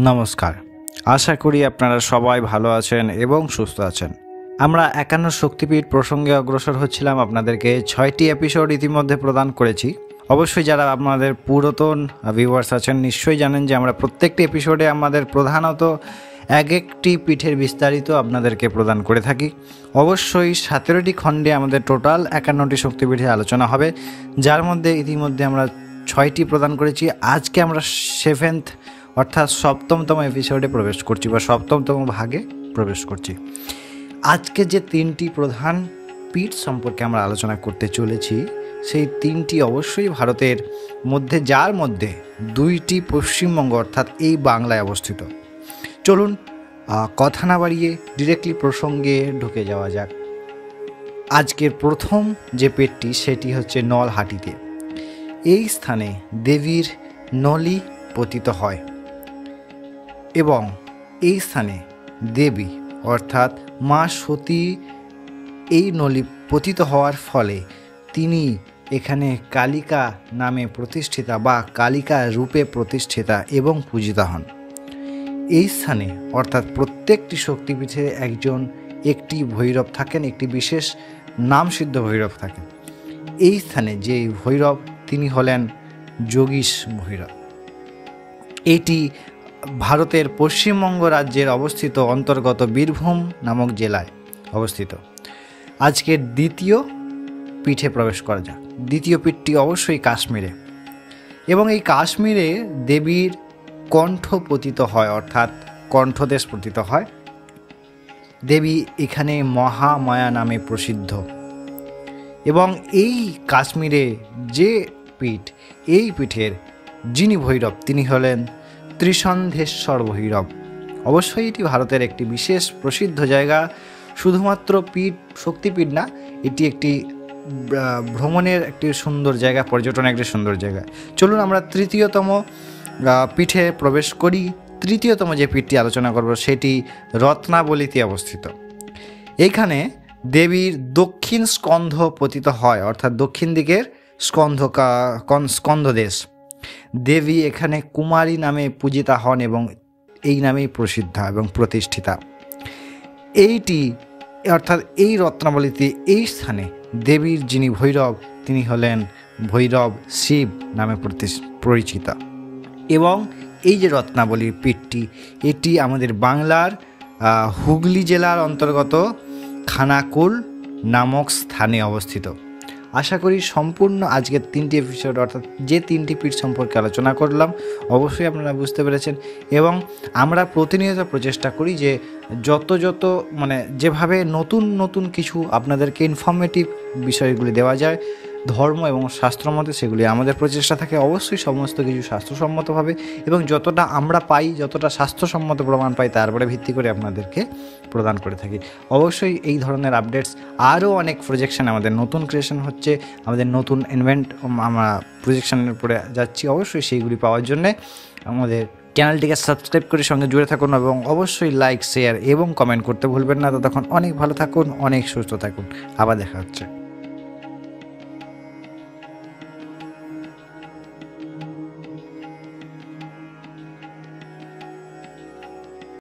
নমস্কার, আশা করি আপনারা সবাই ভালো আছেন এবং সুস্থ আছেন। আমরা 51 শক্তিপীঠ প্রসঙ্গে অগ্রসর হচ্ছিলাম। আপনাদেরকে 6টি এপিসোড ইতিমধ্যে প্রদান করেছি। অবশ্যই যারা আপনাদের পুরাতন ভিউয়ার্স আছেন নিশ্চয়ই জানেন যে আমরা প্রত্যেকটি এপিসোডে আমাদের প্রধানত একটি পীঠের বিস্তারিত আপনাদেরকে প্রদান করে থাকি। অবশ্যই 17টি খণ্ডে আমাদের টোটাল 51টি শক্তিপীঠের আলোচনা হবে, যার মধ্যে ইতিমধ্যে আমরা 6টি প্রদান করেছি। আজকে আমরা 7th অর্থাৎ 7তম এপিসোডে প্রবেশ করছি বা 7তম ভাগে প্রবেশ করছি। আজকে যে 3টি প্রধান পীঠ সম্পর্কে আমরা আলোচনা করতে চলেছি, সেই 3টি অবশ্যই ভারতের মধ্যে, যার মধ্যে 2টি পশ্চিমবঙ্গ অর্থাৎ এই বাংলায় অবস্থিত। চলুন কথা না বাড়িয়ে ডিরেক্টলি প্রসঙ্গে ঢুকে যাওয়া যাক। আজকের প্রথম যে পীঠটি সেটি হচ্ছে নলহাটিতে। এই স্থানে দেবীর নলি পতিত হয় এবং এই স্থানে দেবী অর্থাৎ মা সতী এই নলি পতিত হওয়ার ফলে তিনি এখানে কালিকা নামে প্রতিষ্ঠিতা বা কালিকা রূপে প্রতিষ্ঠিতা এবং পূজিতা হন। এই স্থানে অর্থাৎ প্রত্যেকটি শক্তিপীঠে একটি ভৈরব থাকেন, একটি বিশেষ নামসিদ্ধ ভৈরব থাকেন। এই স্থানে যে ভৈরব তিনি হলেন যোগীশ ভৈরব। এটি ভারতের পশ্চিমবঙ্গ রাজ্যের অবস্থিত অন্তর্গত বীরভূম নামক জেলায় অবস্থিত। আজকের দ্বিতীয় পীঠে প্রবেশ করা যাক। দ্বিতীয় পীঠটি অবশ্যই কাশ্মীরে, এবং এই কাশ্মীরে দেবীর কণ্ঠ পতিত হয় অর্থাৎ কণ্ঠদেশ পতিত হয়। দেবী এখানে মহামায়া নামে প্রসিদ্ধ। এবং এই কাশ্মীরে যে পীঠ, এই পীঠের যিনি ভৈরব তিনি হলেন ত্রিসন্ধেশ্বর ভৈরব। অবশ্যই এটি ভারতের একটি বিশেষ প্রসিদ্ধ জায়গা। শুধুমাত্র শক্তিপীঠ না, এটি একটি ভ্রমণের একটি সুন্দর জায়গা, পর্যটনের একটি সুন্দর জায়গা। চলুন আমরা তৃতীয়তম পীঠে প্রবেশ করি। তৃতীয়তম যে পীঠটি আলোচনা করব সেটি রত্নাবলীতে অবস্থিত। এইখানে দেবীর দক্ষিণ স্কন্ধ পতিত হয় অর্থাৎ দক্ষিণ দিকের স্কন্ধদেশ। দেবী এখানে কুমারী নামে পূজিতা হন এবং এই নামেই প্রসিদ্ধা এবং প্রতিষ্ঠিতা। এইটি অর্থাৎ এই রত্নাবলীতে এই স্থানে দেবীর যিনি ভৈরব তিনি হলেন ভৈরব শিব নামে পরিচিতা। এবং এই যে রত্নাবলীর পীঠটি, এটি আমাদের বাংলার হুগলি জেলার অন্তর্গত খানাকুল নামক স্থানে অবস্থিত। আশা করি সম্পূর্ণ আজকের 3টি এপিসোড অর্থাৎ যে 3টি পীঠ সম্পর্কে আলোচনা করলাম অবশ্যই আপনারা বুঝতে পেরেছেন। এবং আমরা প্রতিনিয়ত প্রচেষ্টা করি যে যত যেভাবে নতুন কিছু আপনাদেরকে ইনফরমেটিভ বিষয়গুলি দেওয়া যায় ধর্ম এবং শাস্ত্র মতে, সেগুলি আমাদের প্রচেষ্টা থাকে অবশ্যই সমস্ত কিছু শাস্ত্রসম্মতভাবে, এবং যতটা আমরা পাই, যতটা স্বাস্থ্যসম্মত প্রমাণ পাই তারপরে ভিত্তি করে আপনাদেরকে প্রদান করে থাকি। অবশ্যই এই ধরনের আপডেটস আরও অনেক প্রজেকশন, আমাদের নতুন ক্রিয়েশন হচ্ছে, আমাদের নতুন ইনভেন্ট আমরা প্রজেকশনের উপরে যাচ্ছি। অবশ্যই সেইগুলি পাওয়ার জন্যে আমাদের চ্যানেলটিকে সাবস্ক্রাইব করে সঙ্গে জুড়ে থাকুন এবং অবশ্যই লাইক, শেয়ার এবং কমেন্ট করতে ভুলবেন না। ততক্ষণ অনেক ভালো থাকুন, অনেক সুস্থ থাকুন। আবার দেখা হচ্ছে।